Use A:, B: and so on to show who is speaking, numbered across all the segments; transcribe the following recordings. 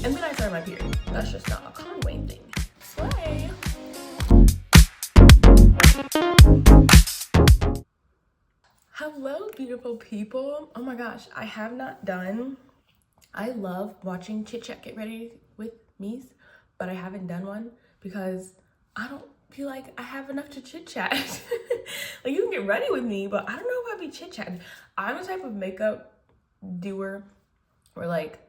A: And then I started my period. That's just not a Conway thing. Slay. Hello, beautiful people. Oh my gosh, I have not done, I love watching Chit Chat Get Ready with Me's, but I haven't done one because I don't feel like I have enough to chit chat. Like, you can get ready with me, but I don't know if I'd be chit chatting. I'm the type of makeup doer where like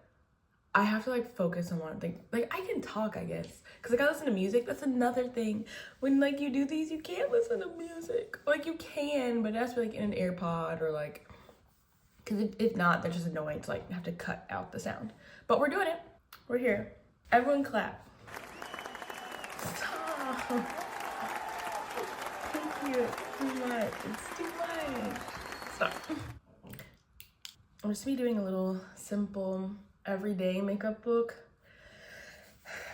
A: I have to like focus on one thing. Like, I can talk, I guess, because like I listen to music. That's another thing. When like you do these, you can't listen to music. Like, you can, but that's like in an AirPod or like, because if not, they're just annoying to like have to cut out the sound. But we're doing it. We're here. Everyone clap. Stop. Thank you. It's too much. It's too much. Stop. I'm just gonna be doing a little simple everyday makeup look.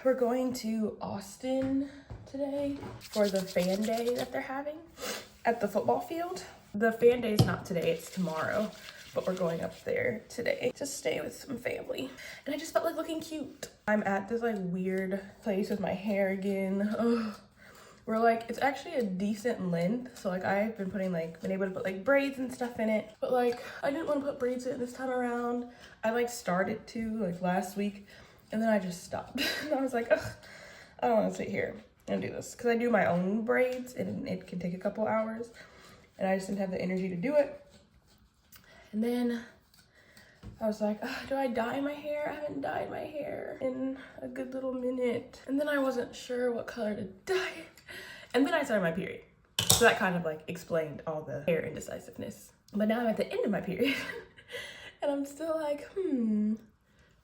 A: We're going to Austin today for the fan day that they're having at the football field. The fan day is not today, it's tomorrow, but we're going up there today to stay with some family. And I just felt like looking cute. I'm at this like weird place with my hair again. Ugh. We're like, it's actually a decent length. So like I've been been able to put like braids and stuff in it. But like, I didn't want to put braids in it this time around. I like started to like last week and then I just stopped. And I was like, ugh, I don't want to sit here and do this. Cause I do my own braids and it can take a couple hours. And I just didn't have the energy to do it. And then I was like, do I dye my hair? I haven't dyed my hair in a good little minute. And then I wasn't sure what color to dye it. And then I started my period. So that kind of like explained all the hair indecisiveness. But now I'm at the end of my period. And I'm still like,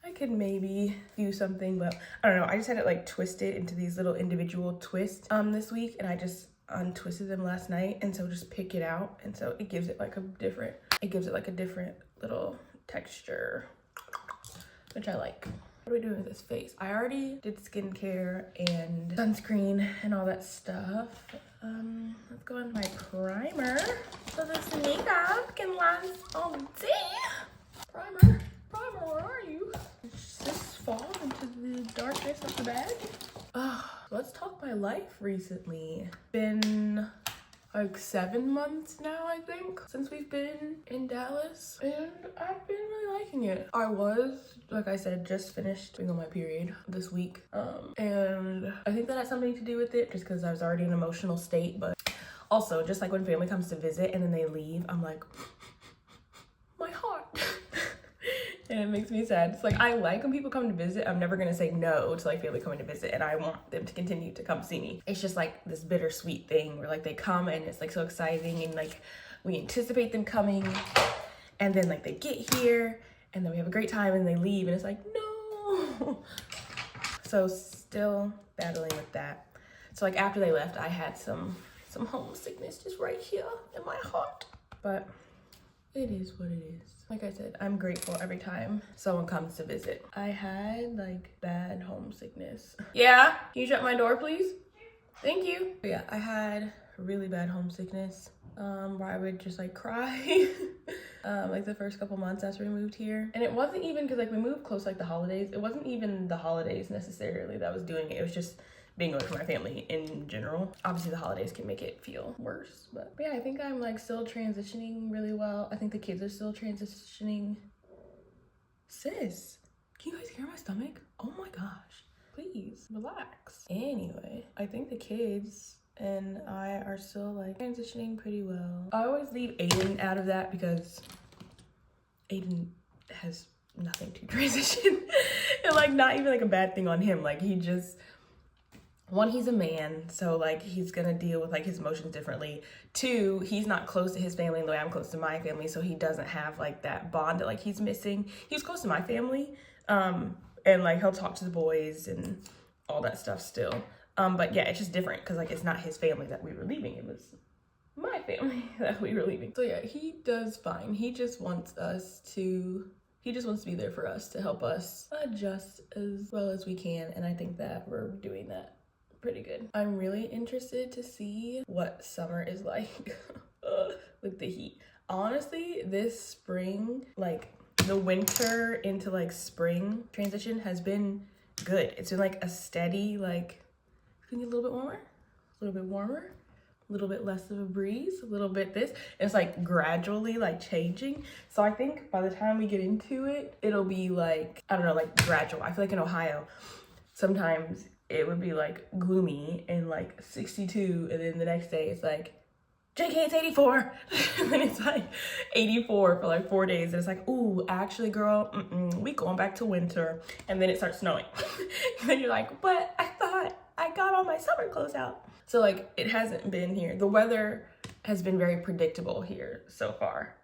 A: I could maybe do something, but I don't know. I just had it like twisted into these little individual twists this week. And I just untwisted them last night. And so just pick it out. And so it gives it like a different little texture, which I like. What are we doing with this face? I already did skincare and sunscreen and all that stuff. Let's go on my primer so this makeup can last all day. Primer, where are you? Just fall into the darkness of the bag. Let's talk my life recently. Been like 7 months now, I think, since we've been in Dallas, and I've been really liking it. I was, like I said, just finished being on my period this week, and I think that has something to do with it, just because I was already in an emotional state, but also just like when family comes to visit and then they leave, I'm like, my heart. And it makes me sad. It's like, I like when people come to visit. I'm never gonna say no to like family coming to visit, and I want them to continue to come see me. It's just like this bittersweet thing where like they come and it's like so exciting, and like we anticipate them coming, and then like they get here and then we have a great time and they leave and it's like, no. So still battling with that. So like after they left, I had some homesickness just right here in my heart, but it is what it is. Like I said, I'm grateful every time someone comes to visit. I had like bad homesickness. Yeah, can you shut my door, please? Thank you. But yeah, I had really bad homesickness where I would just like cry like the first couple months after we moved here. And it wasn't even because like we moved close like the holidays. It wasn't even the holidays necessarily that was doing it. It was just being away from my family in general. Obviously the holidays can make it feel worse, but yeah, I think I'm like still transitioning really well. I think the kids are still transitioning. Sis, can you guys hear my stomach? Oh my gosh, please relax. Anyway, I think the kids and I are still like transitioning pretty well. I always leave Aiden out of that because Aiden has nothing to transition. And like not even like a bad thing on him. Like he just, one, he's a man, so like he's gonna deal with like his emotions differently. 2, he's not close to his family the way I'm close to my family, so he doesn't have like that bond that like he's missing. He was close to my family, and like he'll talk to the boys and all that stuff still. But yeah, it's just different because like it's not his family that we were leaving, it was my family that we were leaving. So yeah, he does fine. He just wants to be there for us to help us adjust as well as we can, and I think that we're doing that pretty good. I'm really interested to see what summer is like with the heat. Honestly, this spring, like the winter into like spring transition has been good. It's been like a steady, like, it's gonna get a little bit warmer, a little bit warmer, a little bit less of a breeze, a little bit this. It's like gradually like changing. So I think by the time we get into it, it'll be like, I don't know, like gradual. I feel like in Ohio, sometimes it would be like gloomy and like 62, and then the next day it's like, JK, it's 84. And then it's like 84 for like 4 days. And it's like, ooh, actually, girl, we going back to winter. And then it starts snowing. And then you're like, but I thought I got all my summer clothes out. So like, it hasn't been here. The weather has been very predictable here so far,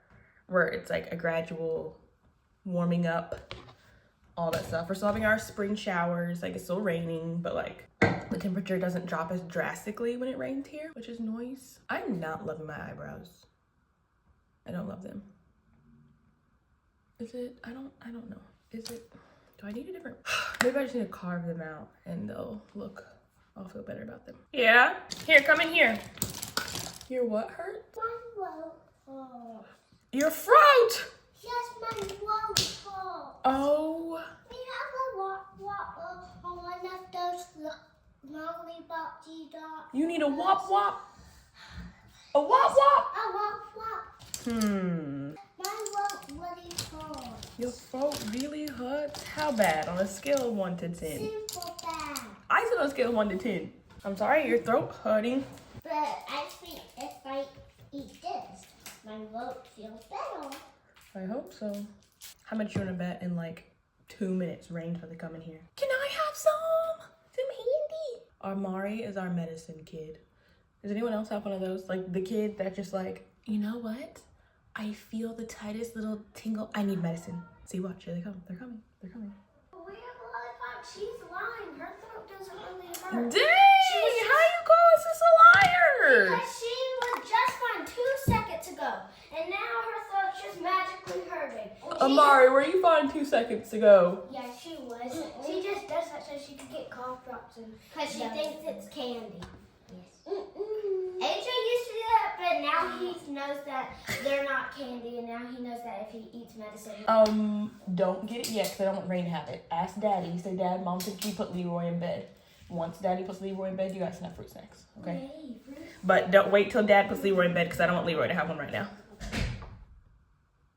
A: where it's like a gradual warming up, all that stuff. We're still having our spring showers. Like, it's still raining, but like, the temperature doesn't drop as drastically when it rains here, which is nice. I'm not loving my eyebrows. I don't love them. Is it? I don't know. Is it? Do I need a different? Maybe I just need to carve them out and they'll look, I'll feel better about them. Yeah? Here, come in here. Your what hurt?
B: My throat.
A: Your throat!
B: Yes, my throat.
A: Oh.
B: We have a one of those lollipops you got.
A: You need a wop wop. A wop wop.
B: A wop wop. My throat really hurt.
A: Your throat really hurts? How bad? On a scale of 1 to 10?
B: Super bad.
A: I said on a scale of 1 to 10. I'm sorry, your throat hurting.
B: But I think if I eat this, my throat feels better.
A: I hope so. How much you wanna bet in like 2 minutes range for the coming here? Can I have some handy? Our Mari is our medicine kid. Does anyone else have one of those? Like the kid that just like, you know what? I feel the tightest little tingle. I need medicine. See, watch, here they come. They're coming. They're coming.
B: We have a lollipop. She's lying. Her throat doesn't really hurt.
A: Dang! How you call us a liar?
B: Because she was just fine 2 seconds ago, and now her throat's just magically hurting.
A: Amari, were you fine 2 seconds ago?
B: Yeah, she was. She just does that so she can get cough drops and. Because she thinks it's candy. Yes. AJ used to do that, but now he knows that they're not candy, and now he knows that if he eats medicine.
A: Don't get it yet because I don't want Rain to have it. Ask Daddy. Say, Dad, Mom said you put Leroy in bed. Once Daddy puts Leroy in bed, you guys can have fruit snacks, okay?
B: Yay, fruit.
A: But don't wait till Dad puts Leroy in bed because I don't want Leroy to have one right now.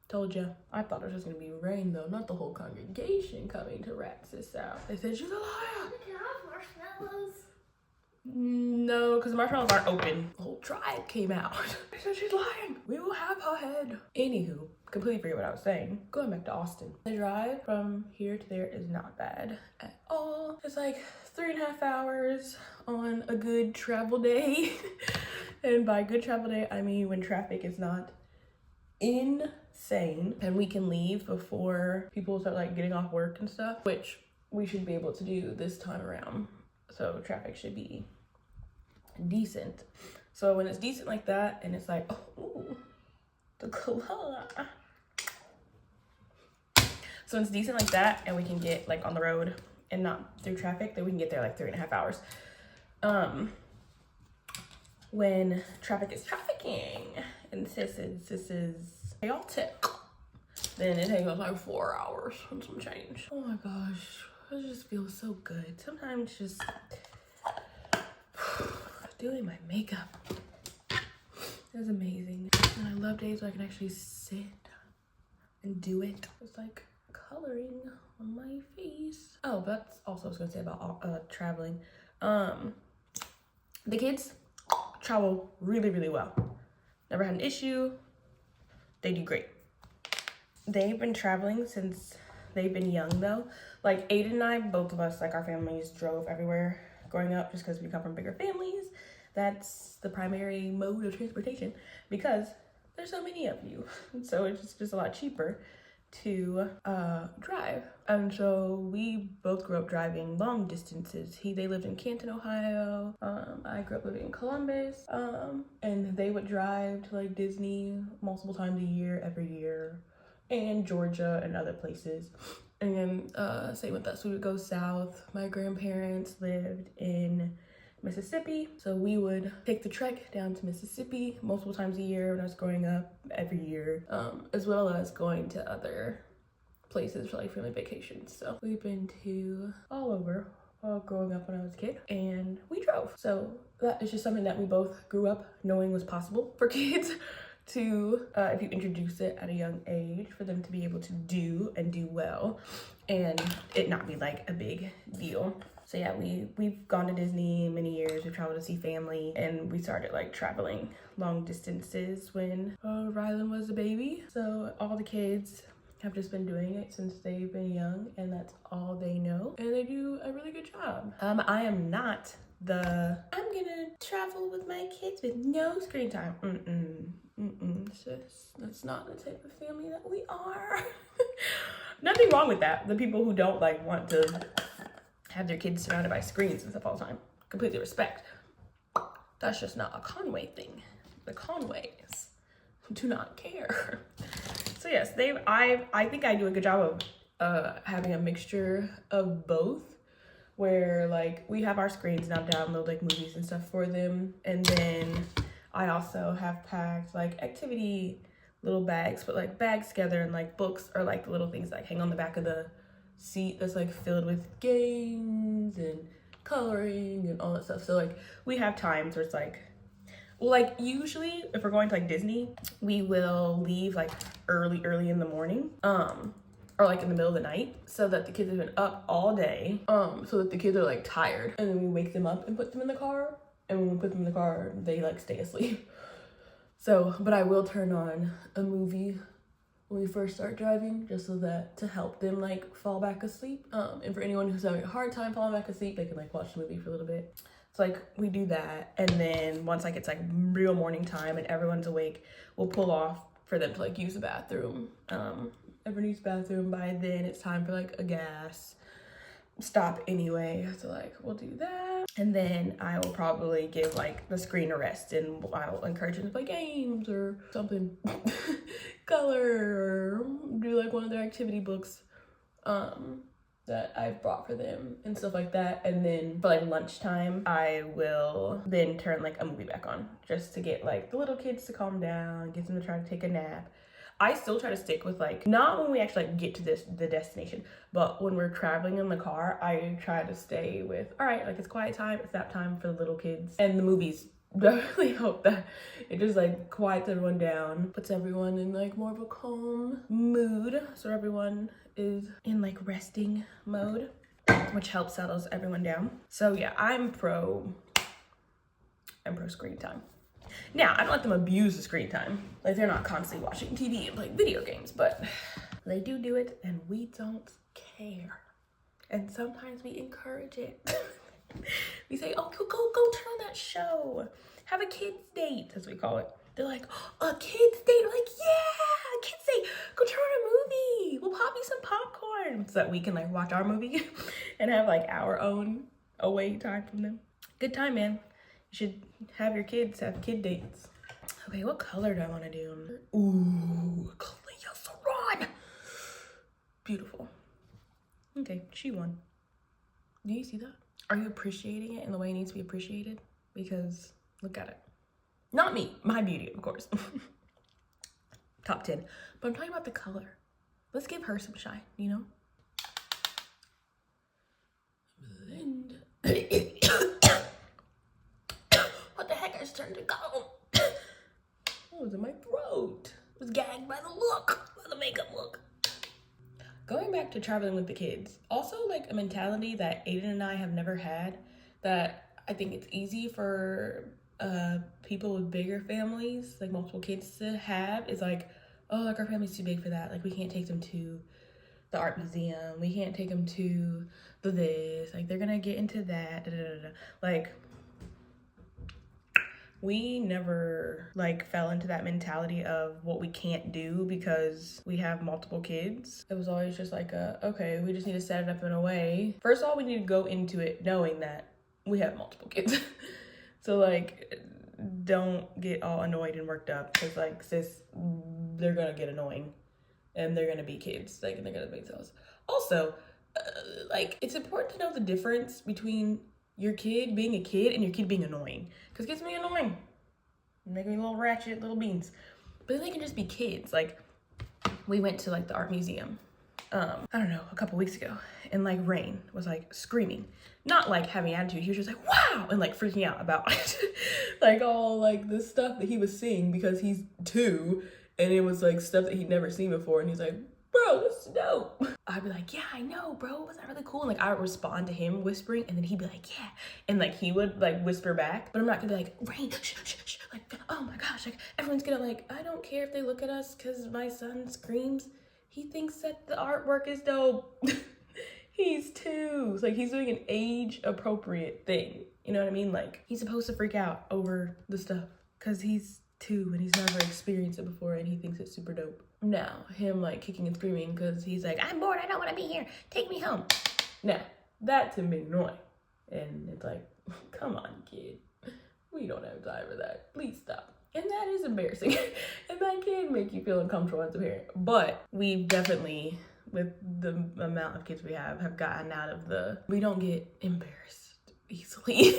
A: Told ya. I thought it was just gonna be Rain though, not the whole congregation coming to rat sis out. They said she's a liar.
B: Can I have marshmallows?
A: No, because the marshmallows aren't open. The whole tribe came out. They said she's lying. We will have her head. Anywho, completely forget what I was saying. Going back to Austin. The drive from here to there is not bad at all. It's like 3.5 hours on a good travel day. And by good travel day, I mean when traffic is not insane and we can leave before people start like getting off work and stuff, which we should be able to do this time around. So traffic should be decent. So when it's decent like that and it's like, oh, the color. So when it's decent like that and we can get like on the road and not through traffic, then we can get there like 3.5 hours. When traffic is trafficking and this is chaotic, then it takes us like 4 hours and some change. Oh my gosh, it just feels so good. Sometimes just doing my makeup is amazing. And I love days where I can actually sit and do it. It's like coloring on my face. Oh, that's also what I was gonna say about traveling. The kids travel really, really well. Never had an issue. They do great. They've been traveling since they've been young though. Like Aiden and I, both of us, like our families drove everywhere growing up just because we come from bigger families. That's the primary mode of transportation because there's so many of you. So it's just a lot cheaper to drive. And so we both grew up driving long distances. They lived in Canton, Ohio. I grew up living in Columbus. And they would drive to like Disney multiple times a year, every year, and Georgia and other places. And same with us, we would go south. My grandparents lived in Mississippi, so we would take the trek down to Mississippi multiple times a year when I was growing up, every year, as well as going to other places for like family vacations. So we've been to all over growing up when I was a kid, and we drove. So that is just something that we both grew up knowing was possible for kids to, if you introduce it at a young age, for them to be able to do and do well and it not be like a big deal. So yeah, we've gone to Disney many years. We've traveled to see family, and we started like traveling long distances when Rylan was a baby. So all the kids have just been doing it since they've been young, and that's all they know, and they do a really good job. I am not the I'm gonna travel with my kids with no screen time. That's not the type of family that we are. Nothing wrong with that. The people who don't like want to have their kids surrounded by screens and stuff all the time, completely respect. That's just not a Conway thing. The Conways do not care. So yes, I think I do a good job of having a mixture of both, where like we have our screens and I'll download like movies and stuff for them, and then I also have packed like activity little bags, put like bags together, and like books or like the little things like hang on the back of the seat that's like filled with games and coloring and all that stuff. So like we have times where it's like, well, like usually if we're going to like Disney, we will leave like early in the morning, or like in the middle of the night, so that the kids have been up all day, so that the kids are like tired, and then we wake them up and put them in the car, and when we put them in the car, they like stay asleep. So, but I will turn on a movie when we first start driving, just so that to help them like fall back asleep. And for anyone who's having a hard time falling back asleep, they can like watch the movie for a little bit. So like we do that, and then once like it's like real morning time and everyone's awake, we'll pull off for them to like use the bathroom. Everyone uses the bathroom. By then it's time for like a gas stop anyway, so like we'll do that, and then I will probably give like the screen a rest, and I'll encourage them to play games or something, color, or do like one of their activity books that I've brought for them and stuff like that. And then for like lunchtime, I will then turn like a movie back on, just to get like the little kids to calm down, get them to try to take a nap. I still try to stick with like, not when we actually like get to the destination, but when we're traveling in the car, I try to stay with, all right, like it's quiet time, it's nap time for the little kids. And the movies definitely help that. It just like quiets everyone down, puts everyone in like more of a calm mood, so everyone is in like resting mode, which helps settles everyone down. So yeah, I'm pro screen time. Now, I don't let them abuse the screen time. Like, they're not constantly watching TV and playing video games, but they do it, and we don't care. And sometimes we encourage it. We say, oh, go turn on that show. Have a kids date, as we call it. They're like, oh, a kids date? We're like, yeah, a kids date. Go turn on a movie. We'll pop you some popcorn, so that we can like watch our movie and have like our own away time from them. Good time, man. You should have your kids have kid dates. Okay, what color do I want to do? Ooh, Clea Saran. Beautiful. Okay, she won. Do you see that? Are you appreciating it in the way it needs to be appreciated? Because look at it. Not me, my beauty, of course. Top 10. But I'm talking about the color. Let's give her some shine, you know? Blend. What the heck? I just turned to gold. What was in my throat? I was gagged by the look, by the makeup look. Going back to traveling with the kids, also like a mentality that Aiden and I have never had, that I think it's easy for people with bigger families, like multiple kids, to have, is like, oh, like our family's too big for that. Like we can't take them to the art museum. We can't take them to the this. Like they're gonna get into that. Da, da, da, da. Like we never like fell into that mentality of what we can't do because we have multiple kids. It was always just like okay, we just need to set it up in a way. First of all, we need to go into it knowing that we have multiple kids. So like, don't get all annoyed and worked up, because like sis, they're gonna get annoying and they're gonna be kids, like, and they're gonna make themselves. Also, like, it's important to know the difference between your kid being a kid and your kid being annoying, because kids can be annoying, make me little ratchet little beans, but then they can just be kids. Like we went to like the art museum, I don't know, a couple weeks ago, and like Rain was like screaming, not like having attitude. He was just like, wow, and like freaking out about it. Like all like the stuff that he was seeing because he's 2, and it was like stuff that he'd never seen before. And he's like, bro, this is dope. I'd be like, yeah, I know, bro. Was that really cool? And like I would respond to him whispering, and then he'd be like, yeah. And like he would like whisper back, but I'm not gonna be like, Rain, shh, shh, shh. Like, oh my gosh, like everyone's gonna like, I don't care if they look at us because my son screams. He thinks that the artwork is dope. He's 2. It's like he's doing an age appropriate thing. You know what I mean? Like he's supposed to freak out over the stuff because he's 2 and he's never experienced it before and he thinks it's super dope. Now, him like kicking and screaming because he's like, I'm bored, I don't want to be here, take me home. Now, that's him being annoying. And it's like, come on, kid. We don't have time for that. Please stop. And that is embarrassing. And that can make you feel uncomfortable as a parent. But we've definitely, with the amount of kids we have gotten out of we don't get embarrassed easily.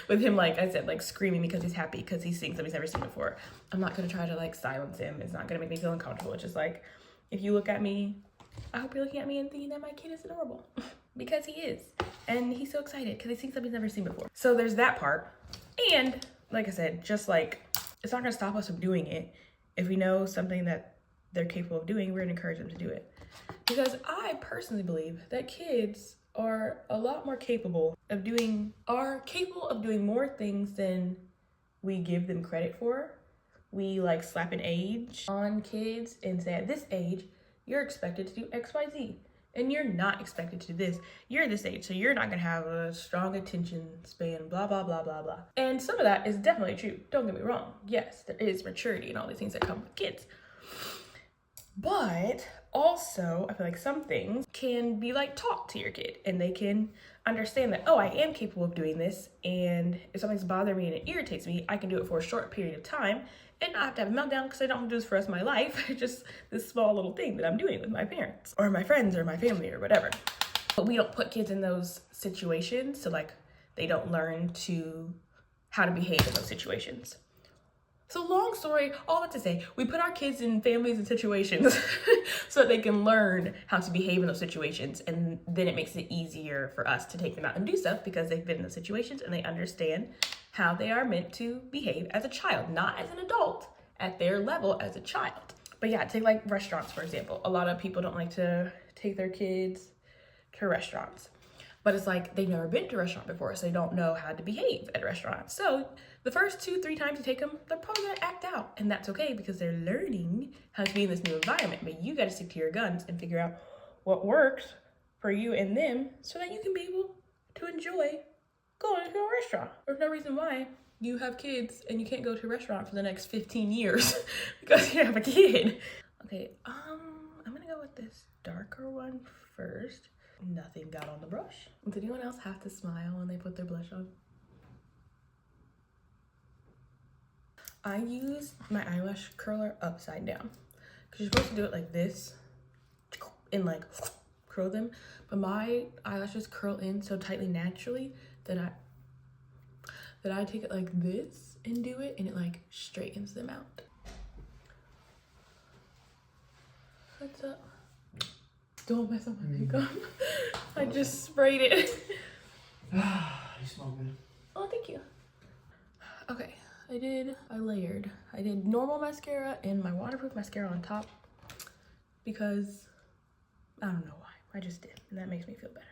A: With him, like I said, like screaming because he's happy because he's seeing something he's never seen before. I'm not gonna try to like silence him. It's not gonna make me feel uncomfortable. It's just like, if you look at me, I hope you're looking at me and thinking that my kid is adorable. Because he is. And he's so excited because he's seen something he's never seen before. So there's that part. And like I said, just like, it's not gonna stop us from doing it. If we know something that they're capable of doing, we're gonna encourage them to do it. Because I personally believe that kids are a lot more capable of doing more things than we give them credit for. We like slap an age on kids and say, at this age, you're expected to do X, Y, Z. And you're not expected to do this. You're this age, so you're not gonna have a strong attention span, blah, blah, blah, blah, blah. And some of that is definitely true. Don't get me wrong. Yes, there is maturity and all these things that come with kids. But also, I feel like some things can be like taught to your kid and they can understand that, oh, I am capable of doing this. And if something's bothering me and it irritates me, I can do it for a short period of time and not have to have a meltdown because I don't do this for the rest of my life. Just this small little thing that I'm doing with my parents or my friends or my family or whatever. But we don't put kids in those situations, so like they don't learn how to behave in those situations. So long story, all that to say, we put our kids in families and situations so that they can learn how to behave in those situations. And then it makes it easier for us to take them out and do stuff because they've been in those situations and they understand how they are meant to behave as a child, not as an adult, at their level as a child. But yeah, take like restaurants, for example. A lot of people don't like to take their kids to restaurants. But it's like they've never been to a restaurant before, so they don't know how to behave at restaurants. So the first 2-3 times you take them, they're probably gonna act out. And that's okay because they're learning how to be in this new environment. But you gotta stick to your guns and figure out what works for you and them so that you can be able to enjoy going to a restaurant. There's no reason why you have kids and you can't go to a restaurant for the next 15 years because you have a kid. Okay, I'm gonna go with this darker one first. Nothing got on the brush. Does anyone else have to smile when they put their blush on? I use my eyelash curler upside down because you're supposed to do it like this and like curl them, but my eyelashes curl in so tightly naturally that I take it like this and do it, and it like straightens them out. What's up? Don't mess up my makeup. I just sprayed it.
C: You smell good.
A: Oh, thank you. Okay, I layered. I did normal mascara and my waterproof mascara on top because I don't know why. I just did, and that makes me feel better.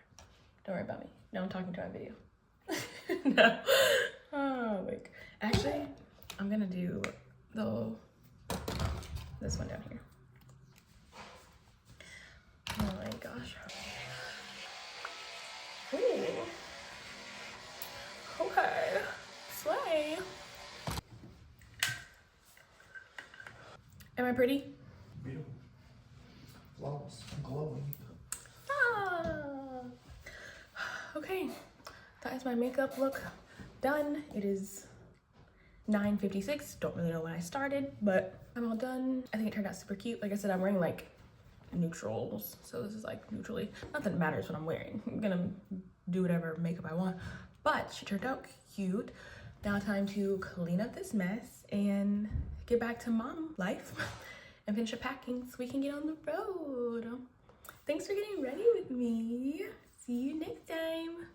A: Don't worry about me. No, I'm talking to my video. No. Oh, wait. Actually, I'm gonna do this one down here. Oh my gosh. Ooh. Okay. Slay. Am I pretty?
C: Beautiful. Flawless. Glowing.
A: Ah. Okay. That is my makeup look done. It is 9:56. Don't really know when I started, but I'm all done. I think it turned out super cute. Like I said, I'm wearing like neutrals, so this is like neutrally, not that it matters what I'm wearing. I'm gonna do whatever makeup I want, but she turned out cute. Now time to clean up this mess and get back to mom life and finish up packing so we can get on the road. Thanks for getting ready with me. See you next time.